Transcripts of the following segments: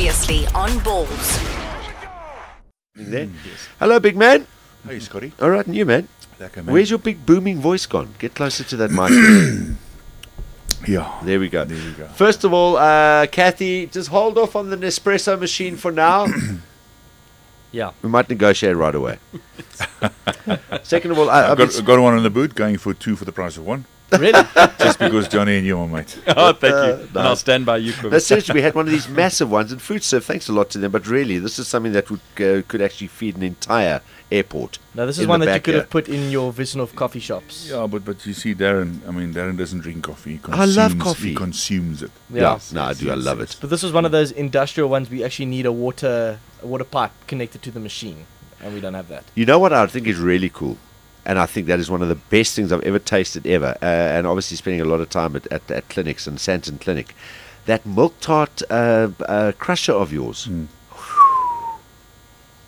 Previously on Ballz. There. Hello, big man. Hey, Scotty. All right, and you, man. Where's your big booming voice gone? Get closer to that mic. Yeah. There we go. There you go. First of all, Kathy, just hold off on the Nespresso machine for now. Yeah. We might negotiate right away. Second of all, I've got one in the boot, going for 2 for the price of 1. Really? Just because Johnny and you are mates. Oh, thank you. no. And I'll stand by you, Kobus. No, seriously, we had one of these massive ones, and food serve, thanks a lot to them, but really, this is something that would could actually feed an entire airport. Now, this is one that you could have put in your Vision coffee shops. Yeah, but you see, Darren doesn't drink coffee. I love coffee. He consumes it. Yeah, no, I do. I love it. But this was one of those industrial ones we actually need a water pipe connected to the machine, and we don't have that. You know what I think is really cool? And I think that is one of the best things I've ever tasted ever. And obviously spending a lot of time at clinics and Santon Clinic. That milk tart crusher of yours.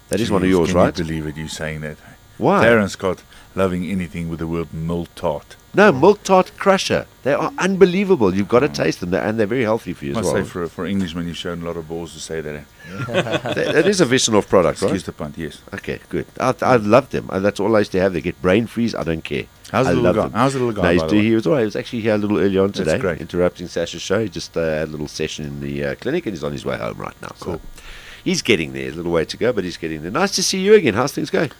That is one of yours, right? I can't believe it, you saying that. Why? Darren Scott loving anything with the word milk tart. No, milk tart crusher. They are unbelievable. You've got to taste them. And they're very healthy for you as I well. must say, for Englishmen, you've shown a lot of balls to say that. That is a Vision product, right? Excuse the punt, yes. Okay, good. I love them. That's all I used to have. They get brain freeze. I don't care. How's the little guy? How's the little guy? No, he was all right. He was actually here a little early on today. That's great. Interrupting Sasha's show. He just had a little session in the clinic, and he's on his way home right now. Cool. So he's getting there. A little way to go, but he's getting there. Nice to see you again. How's things going?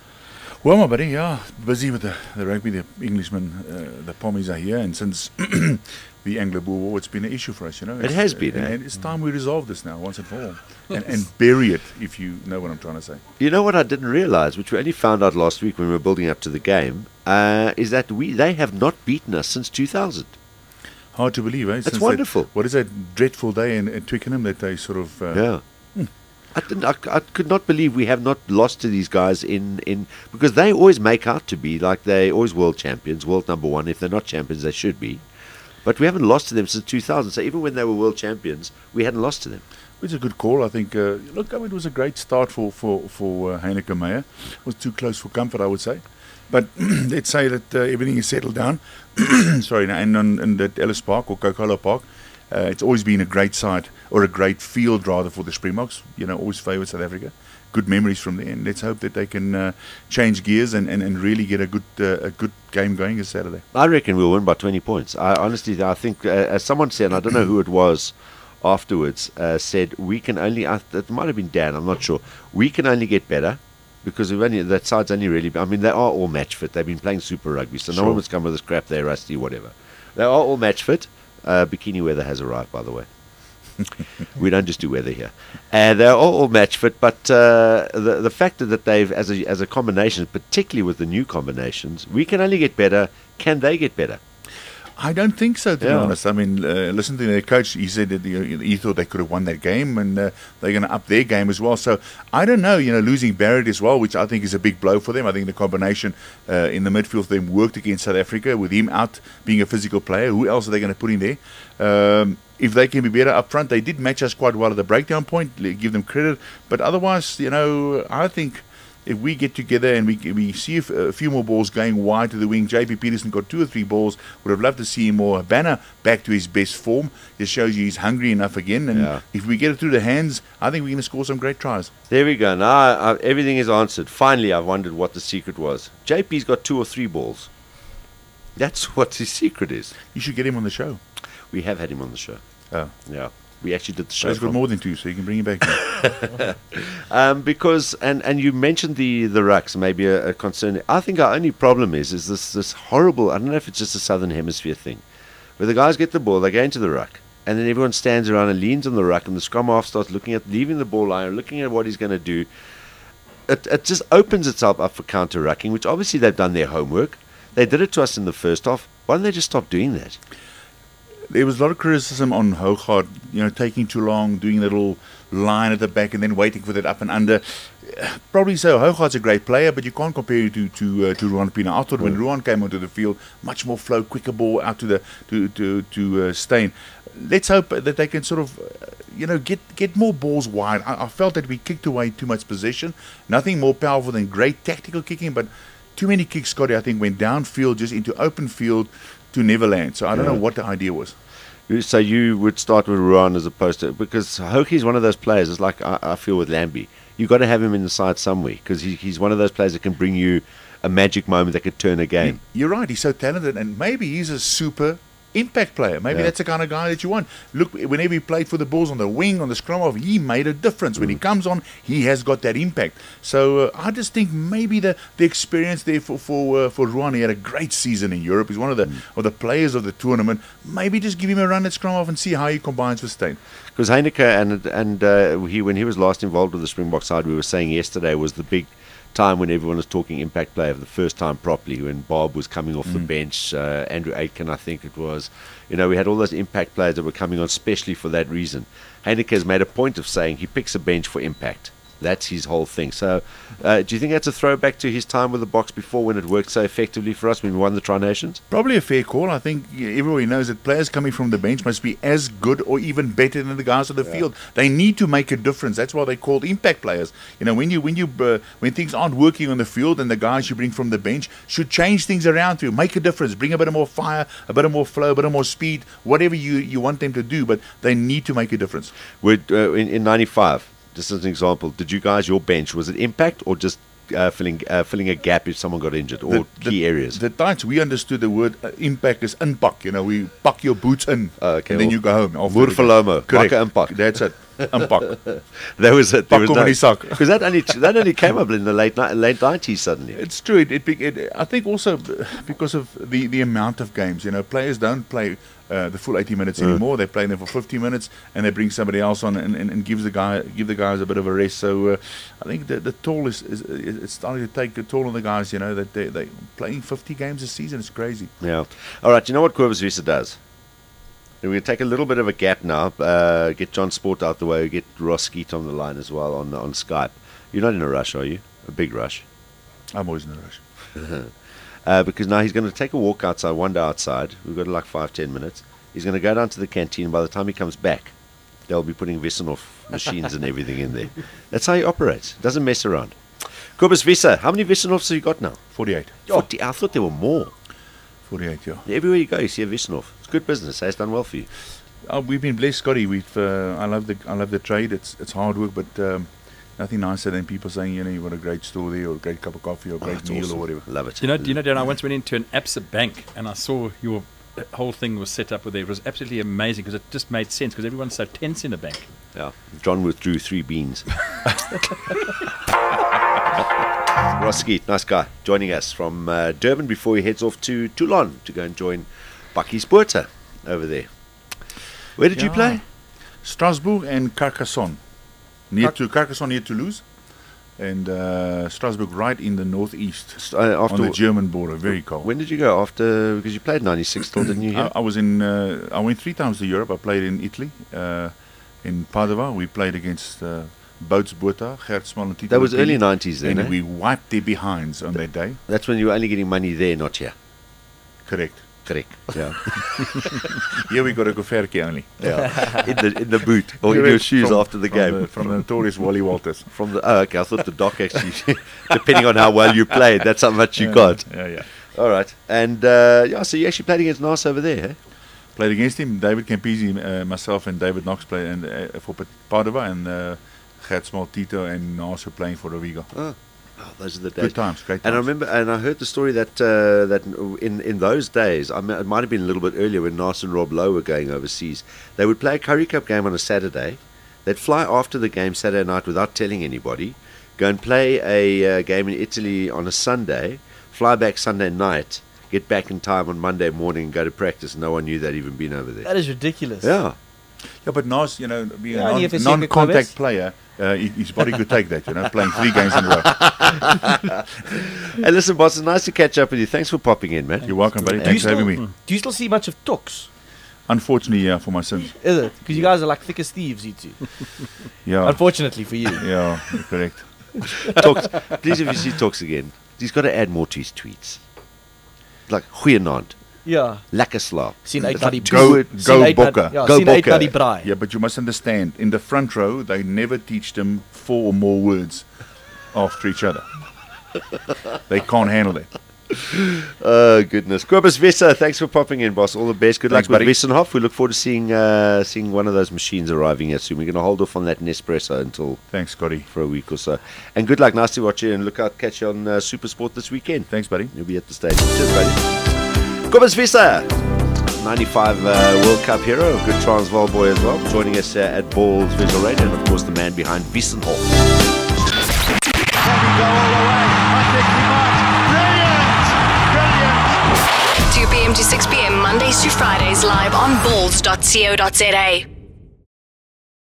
Well, my buddy, yeah, busy with the rugby. The Englishmen, the Pommies are here, and since the Anglo-Boer War, it's been an issue for us, you know. It has been, and it's time we resolve this now, once and for all, and bury it, if you know what I'm trying to say. You know what I didn't realize, which we only found out last week when we were building up to the game, is that they have not beaten us since 2000. Hard to believe, eh? That's wonderful. What is that dreadful day in Twickenham that they sort of... yeah. I could not believe we have not lost to these guys in because they always make out to be like they always world champions, world number one. If they're not champions, they should be. But we haven't lost to them since 2000. So even when they were world champions, we hadn't lost to them. It's a good call, I think. Look, I mean, it was a great start for Heineken Meyer. It was too close for comfort, I would say. But let's say that everything is settled down. Sorry, and at Ellis Park or Coca-Cola Park. It's always been a great side, or a great field rather, for the Springboks. You know, always favoured South Africa. Good memories from there, and let's hope that they can change gears and really get a good game going this Saturday. I reckon we'll win by 20 points. I think, as someone said, and I don't know who it was afterwards, said we can only, it might have been Dan, I'm not sure, we can only get better because that side's only really, I mean, they are all match fit. They've been playing Super Rugby, so no one must come with this crap, they're rusty, whatever. They are all match fit. Bikini weather has arrived, by the way. We don't just do weather here. And they're all match fit, but the fact that they've, as a combination, particularly with the new combinations, we can only get better. Can they get better? I don't think so, to be honest. I mean, listen to their coach. He said that he thought they could have won that game, and they're going to up their game as well. So I don't know. You know, losing Barrett as well, which I think is a big blow for them. I think the combination in the midfield for them worked against South Africa with him out being a physical player. Who else are they going to put in there? If they can be better up front, they did match us quite well at the breakdown point. Give them credit, but otherwise, you know, I think if we get together and we see a few more balls going wide to the wing, JP Peterson got 2 or 3 balls. Would have loved to see him more. Banner back to his best form. It shows you he's hungry enough again. And if we get it through the hands, I think we're going to score some great tries. There we go. Now everything is answered. Finally, I've wondered what the secret was. JP's got 2 or 3 balls. That's what his secret is. You should get him on the show. We have had him on the show. Oh. Yeah. We actually did the show. He's got more than 2, so you can bring him back. Because and you mentioned the rucks, maybe a concern. I think our only problem is this horrible. I don't know if it's just a Southern Hemisphere thing, where the guys get the ball, they go into the ruck, and then everyone stands around and leans on the ruck, and the scrum half starts leaving the ball line, looking at what he's going to do. It just opens itself up for counter rucking, which obviously they've done their homework. They did it to us in the first half. Why don't they just stop doing that? There was a lot of criticism on Hoogaard, you know, taking too long, doing a little line at the back and then waiting for that up and under. Probably so. Hoogaard's a great player, but you can't compare it to Ruan Pienaar. I thought when Ruan came onto the field, much more flow, quicker ball out to Steyn. Let's hope that they can sort of, you know, get more balls wide. I felt that we kicked away too much possession. Nothing more powerful than great tactical kicking, but too many kicks, Scotty, I think, went downfield, just into open field to Neverland. So I don't know what the idea was. So you would start with Ruan as opposed to, because Hoki's one of those players. It's like I feel with Lambie. You got to have him in the side somewhere because he's one of those players that can bring you a magic moment that could turn a game. You're right. He's so talented, and maybe he's a super impact player. Maybe that's the kind of guy that you want. Look, whenever he played for the Bulls on the wing, on the scrum off, he made a difference. When he comes on, he has got that impact. So I just think maybe the experience there for Ruan. He had a great season in Europe. He's one of the players of the tournament. Maybe just give him a run at scrum off and see how he combines with Steyn. Because Heineke and when he was last involved with the Springbok side, we were saying yesterday was the big time when everyone was talking impact player for the first time properly, when Bob was coming off the bench, Andrew Aitken, I think it was. We had all those impact players that were coming on specially for that reason. Heineke has made a point of saying he picks a bench for impact. That's his whole thing. So do you think that's a throwback to his time with the Boks before, when it worked so effectively for us when we won the Tri-Nations? Probably a fair call. I think everybody knows that players coming from the bench must be as good or even better than the guys on the field. They need to make a difference. That's why they're called impact players. When things aren't working on the field, and the guys you bring from the bench should change things around to make a difference, bring a bit more fire, a bit more flow, a bit more speed, whatever you want them to do, but they need to make a difference. In 95, just as an example, did you guys, your bench, was it impact or just filling a gap if someone got injured, or key areas? The times we understood the word impact is unpak. We pack your boots in, and then you go home. Woerfalomo, correct. Unpak. That's it. Unpak. That was it. There was Because that only came up in the late 90s suddenly. It's true. I think also because of the amount of games. Players don't play the full 80 minutes anymore. They play them for 50 minutes, and they bring somebody else on and give the guys a bit of a rest. So I think the toll is it's starting to take a toll on the guys. That they playing 50 games a season. It's crazy. Yeah. All right. You know what Kobus Wiese does? We're going to take a little bit of a gap now, get John Sport out the way, get Ross Skeet on the line as well on Skype. You're not in a rush, are you? A big rush? I'm always in a rush. Because now he's going to take a walk outside, wander outside. We've got like 5-10 minutes. He's going to go down to the canteen. By the time he comes back, they'll be putting Wissenhof machines and everything in there. That's how he operates. Doesn't mess around. Kobus Wiese, how many Wissenhofs have you got now? 48. 40. I thought there were more. 48, yeah. Everywhere you go, you see a Wissenhof. It's good business. It's done well for you. We've been blessed, Scotty. I love the trade. It's hard work, but nothing nicer than people saying, you've got a great store there, or a great cup of coffee, or a great meal, awesome. Or whatever. Love it. Darren, I once went into an Absa bank and I saw your whole thing was set up with there. It was absolutely amazing because it just made sense because everyone's so tense in a bank. Yeah. John withdrew 3 beans. Ross Skeet, nice guy, joining us from Durban before he heads off to Toulon to go and join Bakkie Sporter over there. Where did you play? Strasbourg and Carcassonne. Carcassonne near Toulouse, and Strasbourg right in the northeast on the German border. Very cold. When did you go after? Because you played 96 still, didn't you? Here? I was in. I went 3 times to Europe. I played in Italy, in Padova. We played against Ballz Visual, Gert Smal and Tito. That was early 90s then, and we wiped their behinds on that day. That's when you were only getting money there, not here. Correct. Yeah. Here we got a Goferke only. Yeah. in the boot or in your shoes after the game. From the notorious Wally Walters. Okay, I thought the doc actually, depending on how well you played, that's how much you got. Yeah. All right. And so you actually played against Nas over there, eh? Played against him. David Campisi, myself and David Knox played for Padova, and Gert Smal, Tito and Nas were playing for Rovigo. Oh, those are the days. Good times, great times. And I remember, and I heard the story that in those days, it might have been a little bit earlier when Nas and Rob Lowe were going overseas. They would play a Currie Cup game on a Saturday. They'd fly after the game Saturday night without telling anybody, go and play a game in Italy on a Sunday, fly back Sunday night, get back in time on Monday morning and go to practice. No one knew they'd even been over there. That is ridiculous. Yeah. Yeah, but Nas, being a non-contact player, his body could take that, playing 3 games in a row. Hey, listen, boss, it's nice to catch up with you. Thanks for popping in, man. You're welcome, buddy. Thanks for having me. Do you still see much of Tux? Unfortunately, yeah, for my sins. Is it? Because you guys are like thick as thieves, you two. Yeah. Unfortunately for you. Yeah, correct. Tux, please, if you see Tux again, he's got to add more to his tweets. Like, goeienaand. Yeah. Lekker slaap. Sien It's uit like na die go Bokke. Ja, Go sien uit na Bokke. die braai. Yeah, but you must understand, in the front row, they never teach them 4 or more words after each other. They can't handle it. Oh, goodness. Kobus Wiese, thanks for popping in, boss. All the best. Good luck with Wessenhof. We look forward to seeing one of those machines arriving here soon. We're going to hold off on that Nespresso until Scotty, for a week or so. And good luck. Nice to watch you. And look out, catch you on Supersport this weekend. Thanks, buddy. You'll be at the stadium. Cheers, buddy. Kobus Wiese, 95 World Cup hero, good Transvaal boy as well, joining us at Ballz Visual Radio, and of course the man behind Wessenhof. Can he go all the way? I think he might. Brilliant! 2 p.m. to 6 p.m. Mondays to Fridays live on ballz.co.za.